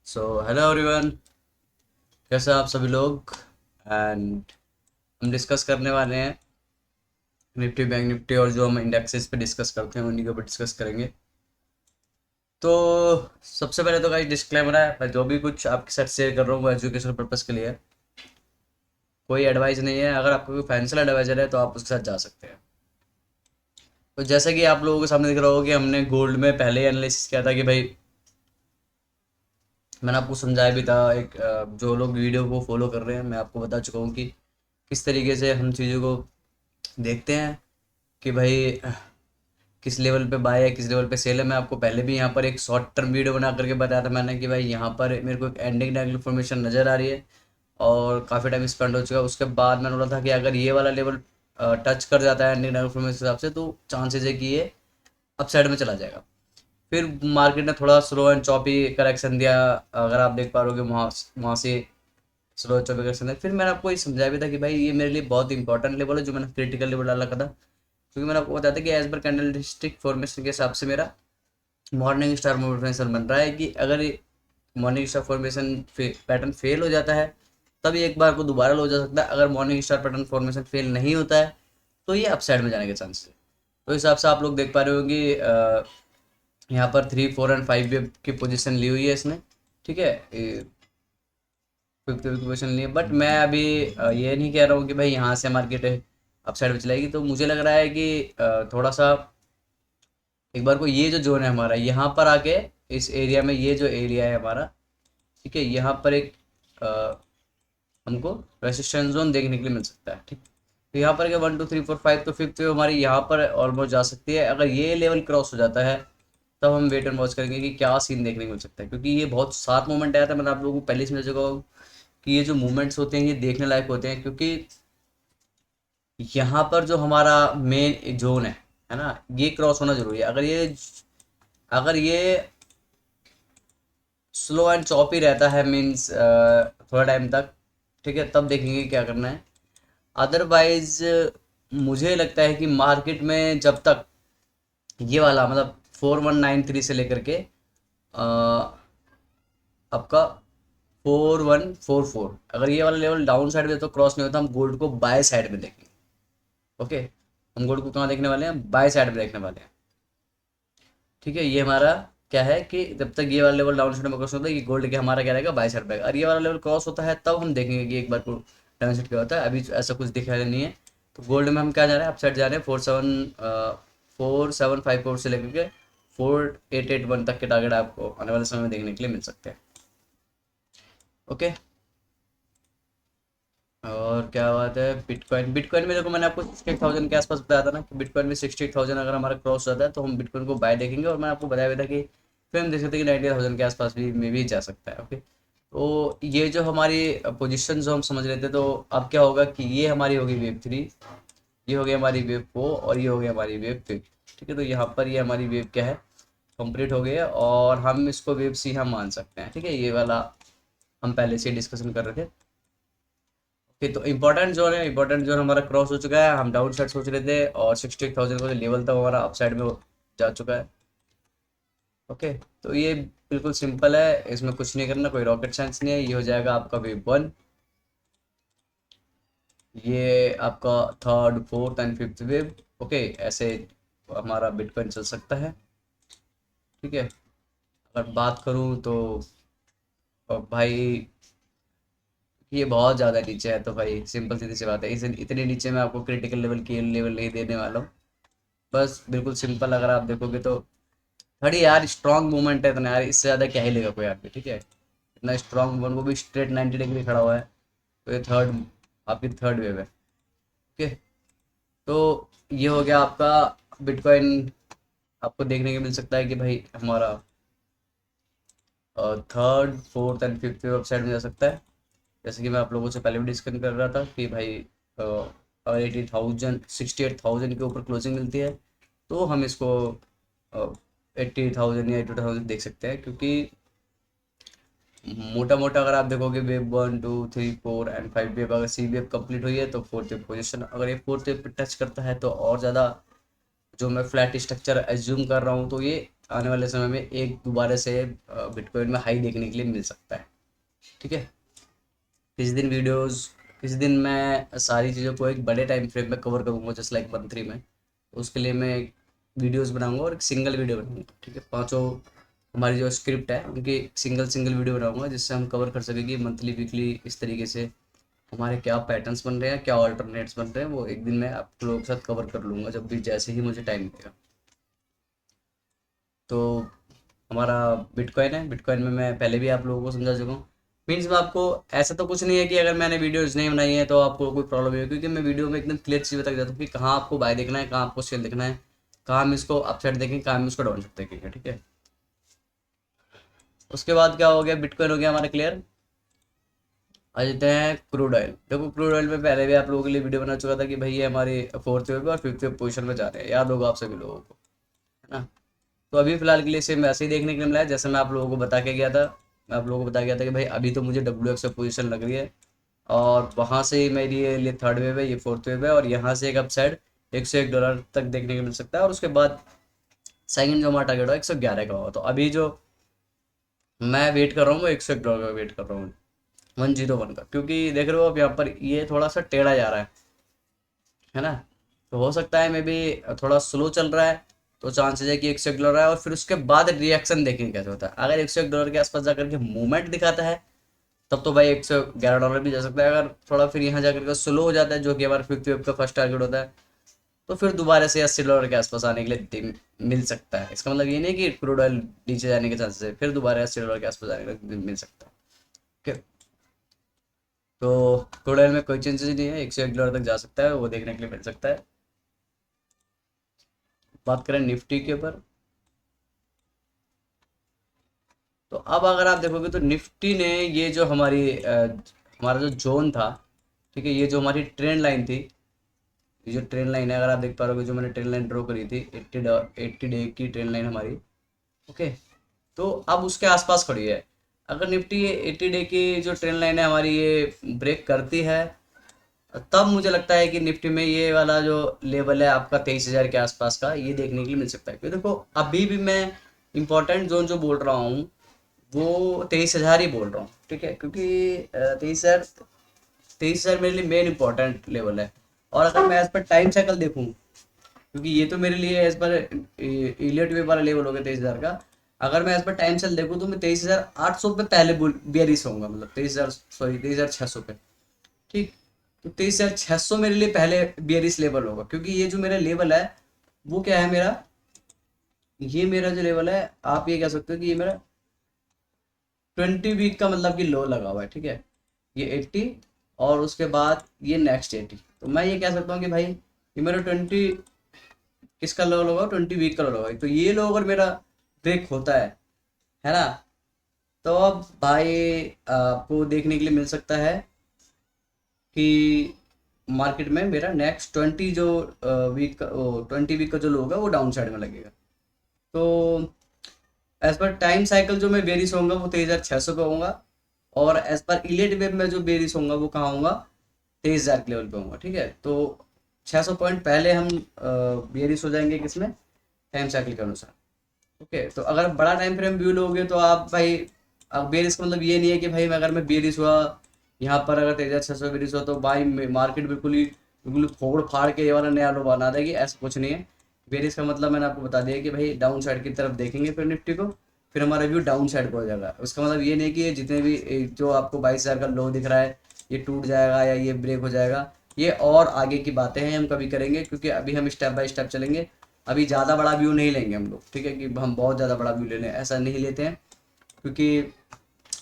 So hello everyone, कैसे हैं आप सभी लोग। एंड हम डिस्कस करने वाले हैं निफ्टी, बैंक निफ्टी और जो हम इंडेक्सेस पे डिस्कस करते हैं उन्हीं के ऊपर डिस्कस करेंगे। तो सबसे पहले तो गाइस डिस्क्लेमर है, मैं जो भी कुछ आपके साथ शेयर कर रहा हूँ वो एजुकेशन पर्पज़ के लिए है, कोई एडवाइस नहीं है। अगर आपको कोई फाइनेंशियल एडवाइजर है तो आप उसके साथ जा सकते हैं। तो जैसा कि आप लोगों के सामने दिख रहा होगा कि हमने गोल्ड में पहले ही एनालिसिस किया था कि भाई, मैंने आपको समझाया भी था। एक जो लोग वीडियो को फॉलो कर रहे हैं, मैं आपको बता चुका हूँ कि किस तरीके से हम चीज़ों को देखते हैं कि भाई किस लेवल पे बाय है, किस लेवल पे सेल है। मैं आपको पहले भी यहाँ पर एक शॉर्ट टर्म वीडियो बना करके बताया था मैंने कि भाई यहाँ पर मेरे को एक एंडिंग इन्फॉर्मेशन नज़र आ रही है और काफ़ी टाइम स्पेंड हो चुका है। उसके बाद मैंने बोला था कि अगर ये वाला लेवल टच कर जाता है एंडिंग इन्फॉर्मेशन के हिसाब से, तो चांसेस है कि ये अपसाइड में चला जाएगा। फिर मार्केट ने थोड़ा स्लो एंड चॉपी करेक्शन दिया, अगर आप देख पा रहे हो वहाँ वहाँ से स्लो चॉपी करेक्शन दिया। फिर मैंने आपको ये समझाया भी था कि भाई ये मेरे लिए बहुत इंपॉर्टेंट लेवल है जो मैंने क्रिटिकल लेवल डाला था, क्योंकि मैंने आपको बताया था कि एज पर कैंडलस्टिक फॉर्मेशन के हिसाब से मेरा मॉर्निंग स्टार फॉर्मेशन बन रहा है कि अगर morning star formation pattern fail हो जाता है तब ये एक बार को दोबारा लो जा सकता है। अगर morning star pattern formation fail नहीं होता है तो ये अपसाइड में जाने के चांसेस है। तो इस हिसाब से आप लोग देख पा रहे हो कि यहाँ पर 3, 4 एंड 5 वेव की पोजीशन ली हुई है इसने। ठीक है, फिफ्थ वेव की पोजीशन ली है, बट मैं अभी ये नहीं कह रहा हूँ कि भाई यहाँ से मार्केट अपसाइड में चलाएगी। तो मुझे लग रहा है कि थोड़ा सा एक बार को ये जो जोन है हमारा यहाँ पर आके इस एरिया में, ये जो एरिया है हमारा, ठीक है, यहाँ पर एक अ, हमको रेसिस्टेंस जोन देखने के लिए मिल सकता है। ठीक, तो यहाँ पर क्या 1, 2, 3, 4, 5, तो फिफ्थ वेव हमारी यहाँ पर ऑलमोस्ट जा सकती है। अगर ये लेवल क्रॉस हो जाता है तब हम वेट एंड वॉच करेंगे कि क्या सीन देखने को मिल सकता है, क्योंकि ये बहुत शार्प मूवमेंट आया था। मैंने आप लोगों को पहले ही समझा चुका हूँ कि ये जो मूवमेंट्स होते हैं ये देखने लायक होते हैं, क्योंकि यहाँ पर जो हमारा मेन जोन है ना, ये क्रॉस होना जरूरी है। अगर ये स्लो एंड चॉपी रहता है, मीन्स थोड़ा टाइम तक, ठीक है, तब देखेंगे क्या करना है। अदरवाइज मुझे लगता है कि मार्केट में जब तक ये वाला मतलब 4193 से लेकर के आपका 4144, अगर ये वाला लेवल डाउन साइड में तो क्रॉस नहीं होता, हम गोल्ड को बाय साइड में देखेंगे। ओके, हम गोल्ड को कहाँ देखने वाले हैं? बाय साइड में देखने वाले हैं। ठीक है, ये हमारा क्या है कि जब तक ये वाला लेवल डाउन साइड में क्रॉस होता है, ये गोल्ड के हमारा क्या रहेगा? बाय साइड रहेगा। और ये वाला लेवल क्रॉस होता है तब हम देखेंगे कि एक बार को डाउन साइड क्या होता है। अभी ऐसा कुछ दिखाया नहीं है। तो गोल्ड में हम क्या जा रहे हैं? अप साइड जा रहे हैं। 4754 से लेकर के 4881 तक के टारगेट आपको आने वाले समय में देखने के लिए मिल सकते हैं। ओके, और क्या बात है, बिटकॉइन। बिटकॉइन में देखो, मैंने आपको 68,000 के आसपास बताया था ना कि बिटकॉइन में 68,000 अगर हमारा क्रॉस हो जाता है तो हम बिटकॉइन को बाय देखेंगे। और मैंने आपको बताया भी था कि फिर हम देख सकते हैं कि 90,000 के आसपास भी में भी जा सकता है। ओके, तो ये जो हमारी पोजीशन जो हम समझ रहे थे, तो अब क्या होगा कि ये हमारी होगी वेव 3, ये हो गई हमारी वेव 4 और ये हो गई हमारी वेव 5। ठीक है, तो यहाँ पर ये हमारी वेव क्या है? कंप्लीट हो गई है और हम इसको वेव 6 हम मान सकते हैं। ठीक है, ये वाला हम पहले से डिस्कशन कर रहे थे। ओके, तो इंपॉर्टेंट जोन है, इंपॉर्टेंट जोन हमारा क्रॉस हो चुका है। हम डाउन साइड सोच रहे थे और 68,000 का जो लेवल था वो हमारा अप साइड में जा चुका है। ओके, तो ये बिल्कुल सिंपल है, इसमें कुछ नहीं करना, कोई रॉकेट साइंस नहीं है। ये हो जाएगा आपका वेव 1, ये आपका third, fourth and fifth wave. Okay, ऐसे हमारा बिटकॉइन चल सकता है। ठीक है, अगर बात करूँ तो भाई ये बहुत ज़्यादा नीचे है, तो भाई सिंपल सीधी सी बात है, इस इतने नीचे में आपको क्रिटिकल लेवल की लेवल नहीं देने वाला हूँ। बस बिल्कुल सिंपल, अगर आप देखोगे तो खड़ी यार स्ट्रॉन्ग मूवमेंट है इतना यार, इससे ज़्यादा क्या ही लेगा कोई आदमी। ठीक है, इतना स्ट्रॉन्ग मूवमेंट, वो भी स्ट्रेट 90 डिग्री खड़ा हुआ है। तो ये थर्ड, आपकी थर्ड वेव है। ओके, तो ये हो गया आपका बिटकॉइन। आपको देखने को मिल सकता है कि भाई हमारा third, fourth and fifth wave side में जा सकता है। जैसे कि मैं आप लोगों से पहले भी डिस्कस कर रहा था कि भाई अगर 80,000, 68,000 के ऊपर क्लोजिंग मिलती है तो हम इसको 80,000 या 82,000 देख सकते हैं, क्योंकि मोटा मोटा अगर आप देखोगे वेव 1, 2, 3, 4 एंड 5 वेव, अगर सी वेव कंप्लीट हुई है तो फोर्थ वेव पोजिशन, अगर ये फोर्थ वेव पे टच करता है तो और ज़्यादा जो मैं फ्लैट स्ट्रक्चर एज्यूम कर रहा हूँ, तो ये आने वाले समय में एक दोबारा से बिटकॉइन में हाई देखने के लिए मिल सकता है। ठीक है, किसी दिन वीडियोस, किसी दिन मैं सारी चीज़ों को एक बड़े टाइम फ्रेम में कवर करूँगा, जस्ट लाइक मंथली में। उसके लिए मैं एक वीडियोस बनाऊंगा और एक सिंगल वीडियो बनाऊंगा। ठीक है, पांचों हमारी जो स्क्रिप्ट है उनकी सिंगल सिंगल वीडियो बनाऊंगा, जिससे हम कवर कर सकें कि मंथली वीकली इस तरीके से हमारे क्या पैटर्न्स बन रहे हैं, क्या ऑल्टरनेट्स बन रहे हैं, वो एक दिन मैं आप लोगों के साथ कवर कर लूँगा जब भी, जैसे ही मुझे टाइम मिलेगा। तो हमारा बिटकॉइन है, बिटकॉइन में मैं पहले भी आप लोगों को समझा चुका हूँ। मीन्स मैं आपको, ऐसा तो कुछ नहीं है कि अगर मैंने वीडियोज नहीं बनाई है तो आपको कोई प्रॉब्लम नहीं है, क्योंकि मैं वीडियो में एकदम क्लियर चीज़ बता के जाता हूँ कि कहाँ आपको बाय देखना है, कहाँ आपको सेल देखना है, कहाँ हम इसको अप साइड देखेंगे, कहाँ हम इसको डाउन साइड देखेंगे। ठीक है, उसके बाद क्या हो गया, बिटकॉइन हो गया हमारा क्लियर। आ जाते हैं क्रूड ऑयल। देखो क्रूड ऑयल में पहले भी आप लोगों के लिए वीडियो बना चुका था कि भाई ये हमारी फोर्थ वे पे और फिफ्थ वे पोजीशन में जा रहे हैं, याद होगा आप सभी लोगों को, है ना। तो अभी फिलहाल के लिए सेम वैसे ही देखने के लिए मिला है जैसे मैं आप लोगों को बता के गया था। मैं आप लोगों को बता गया था कि भाई अभी तो मुझे WX पे पोजीशन लग रही है, और वहाँ से मेरी ये लिए थर्ड वेव है, ये फोर्थ वेव है, और यहाँ से एक अपसाइड $101 तक देखने को मिल सकता है, और उसके बाद सेकंड जो हमारा टारगेट होगा 111 का होगा। तो अभी जो मैं वेट कर रहा हूँ वो $101 का वेट कर रहा हूँ, 101 का, क्योंकि देख रहे हो अब यहाँ पर ये थोड़ा सा टेढ़ा जा रहा है ना। तो हो सकता है मे बी थोड़ा स्लो चल रहा है, तो चांसेस है कि $101 है, और फिर उसके बाद रिएक्शन देखेंगे कैसे होता है। अगर $101 के आसपास जाकर के मूवमेंट दिखाता है तब तो भाई $111 भी जा सकता है। अगर थोड़ा फिर यहाँ जाकर के स्लो हो जाता है, जो कि हमारा फिफ्थ वेव का फर्स्ट टारगेट होता है, तो फिर दोबारा से $80 के आसपास आने के लिए मिल सकता है। इसका मतलब ये नहीं कि क्रूड ऑयल नीचे जाने के चांसेस है, फिर दोबारा $80 के आसपास आने के लिए मिल सकता है। ओके, तो क्रूड ऑयल में कोई चेंजेस नहीं है, $101 तक जा सकता है, वो देखने के लिए मिल सकता है। बात करें निफ्टी के ऊपर, तो अब अगर आप देखोगे तो निफ्टी ने ये जो हमारी हमारा जो जोन था, ठीक है, ये जो हमारी ट्रेंड लाइन थी, ये जो ट्रेंड लाइन है, अगर आप देख पा रहे हो जो मैंने ट्रेंड लाइन ड्रॉ करी थी, 80 डे की ट्रेंड लाइन हमारी। ओके, तो अब उसके आसपास खड़ी है। अगर निफ्टी 80 डे की जो ट्रेंड लाइन है हमारी ये ब्रेक करती है, तब मुझे लगता है कि निफ्टी में ये वाला जो लेवल है आपका 23,000 के आसपास का, ये देखने के लिए मिल सकता है। क्योंकि देखो अभी भी मैं इंपॉर्टेंट जोन जो बोल रहा हूँ वो 23,000 ही बोल रहा हूँ। ठीक है, क्योंकि 23,000 मेरे लिए मेन इंपॉर्टेंट लेवल है। और अगर मैं एज पर टाइम साइकिल देखूँ, क्योंकि ये तो मेरे लिए एज पर इलियट वे वाला लेवल हो गया 23,000 का, अगर मैं एज पर टाइम साइकिल देखूँ तो मैं 23,800 पे पहले बियरिश होऊंगा, मतलब 23,000, सॉरी 23,600 पे। ठीक, तो 23,600 मेरे लिए पहले बियरिश लेवल होगा, क्योंकि ये जो मेरा लेवल है वो क्या है मेरा, ये मेरा जो लेवल है आप ये कह सकते हो कि ये मेरा 20 वीक का मतलब कि लो लगा हुआ है। ठीक है, ये 80, और उसके बाद ये नेक्स्ट 80, तो मैं ये कह सकता हूँ कि भाई ये मेरा 20 किसका लो होगा, 20 वीक का लो होगा। तो ये लो अगर मेरा ब्रेक होता है ना, तो अब भाई आपको देखने के लिए मिल सकता है कि मार्केट में मेरा नेक्स्ट 20 जो वीक का, 20 वीक का जो लो होगा वो डाउन साइड में लगेगा। तो एज पर टाइम साइकिल जो मैं बेरिश होऊंगा वो 23,600 पे होऊंगा, और एज पर इलेट वेब में जो बेरिश होऊंगा वो कहाँ होऊंगा, 23,000 के लेवल पे होऊंगा। ठीक है, तो 600 पॉइंट पहले हम बेरिश हो जाएंगे किसमें, टाइम साइकिल के अनुसार। ओके, तो अगर बड़ा टाइम फ्रेम व्यू लोगे तो आप भाई, अब बेरिश का मतलब ये नहीं है कि भाई मैं, अगर मैं बेरिश हुआ यहाँ पर, अगर 23,600 बेरिश हुआ तो भाई मार्केट बिल्कुल ही फोड़ फाड़ के ये वाला नया लो बना देगी, ऐसा कुछ नहीं है। बेरिश का मतलब मैंने आपको बता दिया कि भाई डाउन साइड की तरफ देखेंगे फिर निफ्टी को, फिर हमारा व्यू डाउन साइड को हो जाएगा। उसका मतलब ये नहीं कि ये जितने भी जो आपको 22,000 का लो दिख रहा है ये टूट जाएगा या ये ब्रेक हो जाएगा, ये और आगे की बातें हैं, हम कभी करेंगे, क्योंकि अभी हम स्टेप बाय स्टेप चलेंगे। अभी ज़्यादा बड़ा व्यू नहीं लेंगे हम लोग, ठीक है, कि हम बहुत ज़्यादा बड़ा व्यू ले लें, ऐसा नहीं लेते हैं। क्योंकि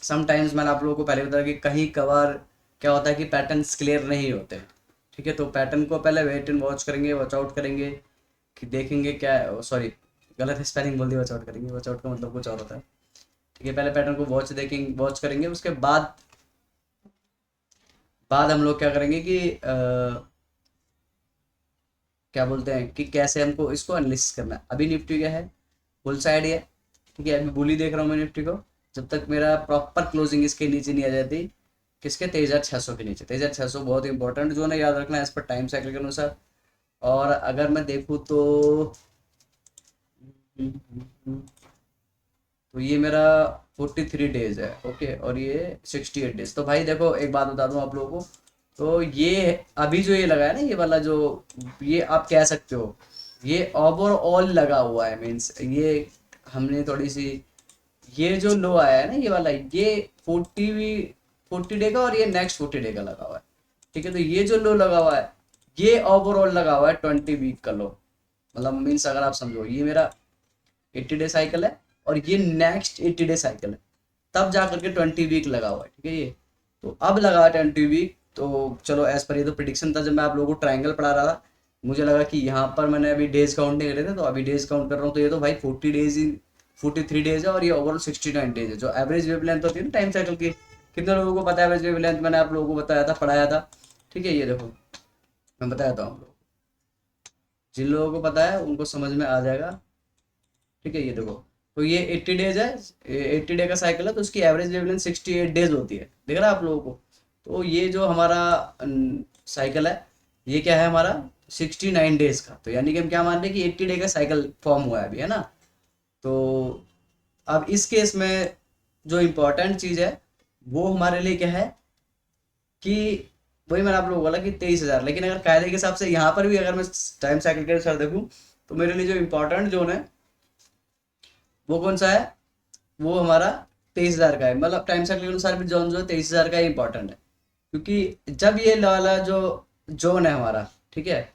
समटाइम्स मैंने आप लोगों को पहले बताया कि कहीं कभार क्या होता है कि पैटर्न्स क्लियर नहीं होते। ठीक है, तो पैटर्न को पहले वेट एंड वॉच करेंगे, वॉच आउट करेंगे कि देखेंगे क्या, सॉरी गलत स्पेलिंग बोल दी, वॉच आउट करेंगे, वॉच आउट का मतलब कुछ और होता है। ठीक है, पहले पैटर्न को वॉच देखेंगे, वॉच करेंगे, उसके बाद हम लोग क्या करेंगे कि क्या बोलते हैं कि कैसे हमको इसको एनालिसिस करना है। अभी निफ्टी क्या है, बुल साइड है। ठीक है, अभी बुल ही देख रहा हूँ मैं निफ्टी को, जब तक मेरा प्रॉपर क्लोजिंग इसके नीचे नहीं आ जाती, किसके, 23,600 के नीचे। 23,600 बहुत इंपॉर्टेंट जो है, याद रखना है इस पर टाइम साइकिल के अनुसार। और अगर मैं देखूँ तो तो ये मेरा 43 डेज है, ओके, और ये 68 डेज। तो भाई देखो एक बात बता दूं आप लोगों को, तो ये अभी जो ये लगा है ना, ये वाला जो, ये आप कह सकते हो ये ओवरऑल लगा हुआ है, मीन्स ये हमने थोड़ी सी, ये जो लो आया है ना ये वाला, ये 40 डे का, और ये नेक्स्ट 40 डे का लगा हुआ है, ठीक है। तो ये जो लो लगा हुआ है, ये ओवरऑल लगा हुआ है 20 वीक का लो, मतलब मीन्स अगर आप समझो ये मेरा 80 डे साइकिल है, और ये नेक्स्ट 80 डे साइकिल है, तब जा करके 20 वीक लगा हुआ है, ठीक है। ये तो अब लगा 20 वीक, तो चलो एज पर ये तो प्रिडिक्शन था। जब मैं आप लोगों को ट्रायंगल पढ़ा रहा था, मुझे लगा कि यहाँ पर मैंने अभी डेज काउंट नहीं करे थे, तो अभी डेज काउंट कर रहा हूँ, तो ये तो भाई 40 डेज ही, 43 डेज है, और ये ओवरऑल 69 डेज है। जो एवरेज वेव लेंथ होती है ना टाइम साइकिल की, कितने लोगों को पता है एवरेज वेव लेंथ, मैंने आप लोगों को बताया था, पढ़ाया था, ठीक है। ये देखो मैं बताया था आप लोगों को, जिन लोगों को पता है उनको समझ में आ जाएगा, ठीक है। ये देखो, तो ये 80 डेज है, 80 डे का साइकिल है, तो उसकी एवरेज वेवलेंथ 68 डेज होती है, दिख रहा है आप लोगों को। तो ये जो हमारा साइकिल है, ये क्या है हमारा 69 डेज का, तो यानी कि हम क्या मान रहे हैं कि 80 डे का साइकिल फॉर्म हुआ है अभी, है ना। तो अब इस केस में जो इम्पोर्टेंट चीज़ है वो हमारे लिए क्या है, कि वही मैंने आप लोगों को बोला कि 23,000, लेकिन अगर कायदे के हिसाब से यहाँ पर भी अगर मैं टाइम साइकिल के अनुसार देखूँ, तो मेरे लिए जो इम्पोर्टेंट जोन है वो कौन सा है, वो हमारा 23,000 का है। मतलब टाइम साइकिल के अनुसार भी जोन जो है 23,000 का ही इंपॉर्टेंट है, क्योंकि जब ये वाला जो जोन है हमारा, ठीक है,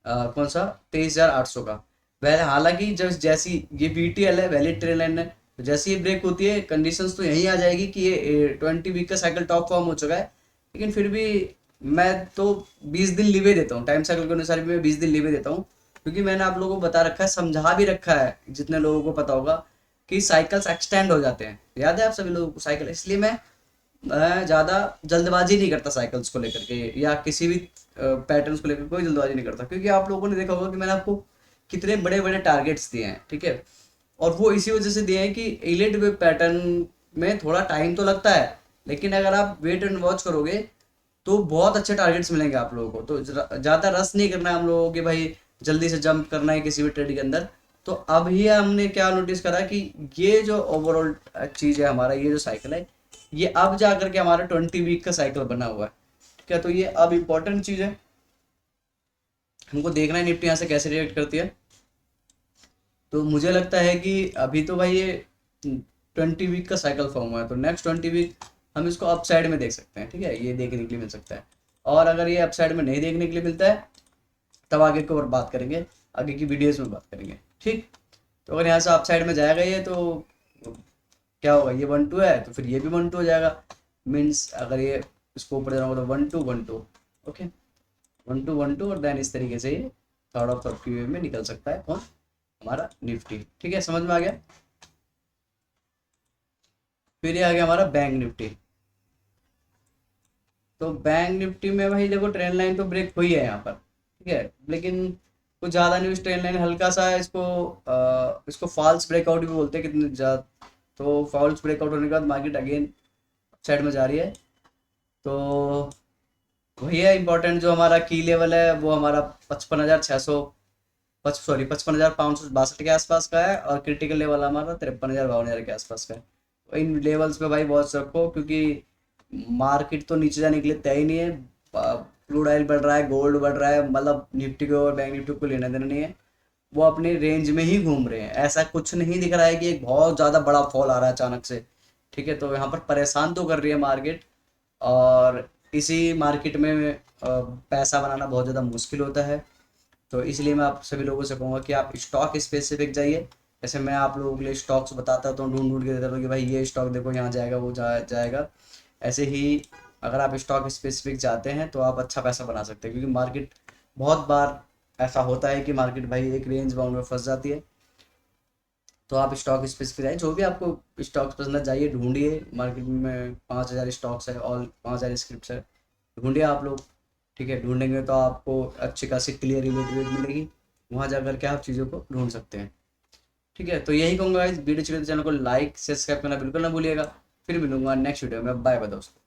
कौन सा 23,800 का, वह हालांकि जब जैसी ये वीटीएल है, वैलिड ट्रेल लाइन है, तो जैसी ये ब्रेक होती है कंडीशंस तो यही आ जाएगी कि ये 20 वीक का साइकिल टॉप फॉर्म हो चुका है। लेकिन फिर भी मैं तो 20 दिन लीवे देता हूँ, टाइम साइकिल के अनुसार भी मैं 20 दिन लीवे देता हूँ, क्योंकि मैंने आप लोगों को बता रखा है, समझा भी रखा है, जितने लोगों को पता होगा कि साइकिल्स एक्सटेंड हो जाते हैं, याद है आप सभी लोगों को साइकिल। इसलिए मैं ज़्यादा जल्दबाजी नहीं करता साइकिल्स को लेकर के, या किसी भी पैटर्न्स को लेकर कोई जल्दबाजी नहीं करता, क्योंकि आप लोगों ने देखा होगा कि मैंने आपको कितने बड़े बड़े टारगेट्स दिए हैं, ठीक है। और वो इसी वजह से दिए हैं कि इलिट वेब पैटर्न में थोड़ा टाइम तो लगता है, लेकिन अगर आप वेट एंड वॉच करोगे तो बहुत अच्छे टारगेट्स मिलेंगे आप लोगों को। तो ज़्यादा रस नहीं करना है हम लोगों को कि भाई जल्दी से जंप करना है किसी भी ट्रेड के अंदर। तो अभी हमने क्या नोटिस करा कि ये जो ओवरऑल चीज़ है हमारा, ये जो साइकिल है, ये अब जा करके हमारा 20 वीक का साइकिल बना हुआ है, ठीक है। तो ये अब इम्पोर्टेंट चीज़ है, हमको देखना है निफ्टी यहाँ से कैसे रिएक्ट करती है। तो मुझे लगता है कि अभी तो भाई ये 20 वीक का साइकिल फॉर्म हुआ है, तो नेक्स्ट 20 वीक हम इसको अप साइड में देख सकते हैं, ठीक है, ये देखने के लिए मिल सकता है। और अगर ये अप साइड में नहीं देखने के लिए मिलता है, तब आगे के ऊपर बात करेंगे, आगे की वीडियोस में बात करेंगे, ठीक। तो अगर यहाँ से अप साइड में जाएगा ये, तो क्या होगा, ये 1 2 है तो फिर ये भी 1 2 हो जाएगा, मीन्स अगर ये इसको ऊपर जाना होगा तो 1 2 1 2, ओके, 1 2 1 2, और देन इस तरीके से ये थर्ड ऑफ थर्ड की वे में निकल सकता है कौन, हमारा निफ्टी, ठीक है, समझ में आ गया। फिर ये आ गया हमारा बैंक निफ्टी। तो बैंक निफ्टी में भाई देखो ट्रेंड लाइन तो ब्रेक हुई है यहाँ पर, ठीक है, लेकिन कुछ ज़्यादा नहीं, उस ट्रेंड लाइन हल्का सा है, इसको फॉल्स ब्रेकआउट भी बोलते हैं कितने ज़्यादा। तो फॉल्स ब्रेकआउट होने के बाद मार्केट अगेन साइड में जा रही है। तो वही है इंपॉर्टेंट, जो हमारा की लेवल है वो हमारा 55,600, सॉरी 55,562 के आसपास का है, और क्रिटिकल लेवल हमारा 53,000 52,000 के आसपास का है। तो इन लेवल्स पे भाई वॉच रखो, क्योंकि मार्केट तो नीचे जाने के लिए तय ही नहीं है। क्रूड ऑयल बढ़ रहा है, गोल्ड बढ़ रहा है, मतलब निफ्टी को और बैंक निफ्टी को लेना देना नहीं है, वो अपने रेंज में ही घूम रहे हैं। ऐसा कुछ नहीं दिख रहा है कि एक बहुत ज़्यादा बड़ा फॉल आ रहा है अचानक से, ठीक है। तो यहाँ पर परेशान तो कर रही है मार्केट, और इसी मार्केट में पैसा बनाना बहुत ज़्यादा मुश्किल होता है। तो इसलिए मैं आप सभी लोगों से कहूँगा कि आप स्टॉक स्पेसिफिक जाइए। जैसे मैं आप लोगों के लिए स्टॉक्स बताता तो ढूंढ ढूंढ के देता हूँ कि भाई ये स्टॉक देखो यहाँ जाएगा, वो जाएगा। ऐसे ही अगर आप स्टॉक स्पेसिफिक जाते हैं तो आप अच्छा पैसा बना सकते हैं, क्योंकि मार्केट बहुत बार ऐसा होता है कि मार्केट भाई एक रेंज बाउंड में फंस जाती है। तो आप स्टॉक स्पेसिफिक जाइए, जो भी आपको स्टॉक्स पसंद है जाइए ढूंढिए। मार्केट में 5,000 स्टॉक्स है, ऑल 5,000 स्क्रिप्ट है, ढूंढिए आप लोग, ठीक है। ढूंढेंगे तो आपको अच्छी खासी क्लियर इमेज मिलेगी, वहाँ जा करके आप चीज़ों को ढूंढ सकते हैं, ठीक है। तो यही कहूँगा, इस वीडियो चैनल को लाइक सब्सक्राइब करना बिल्कुल ना भूलिएगा। फिर मिलूंगा नेक्स्ट वीडियो में, बाय बाय दोस्तों।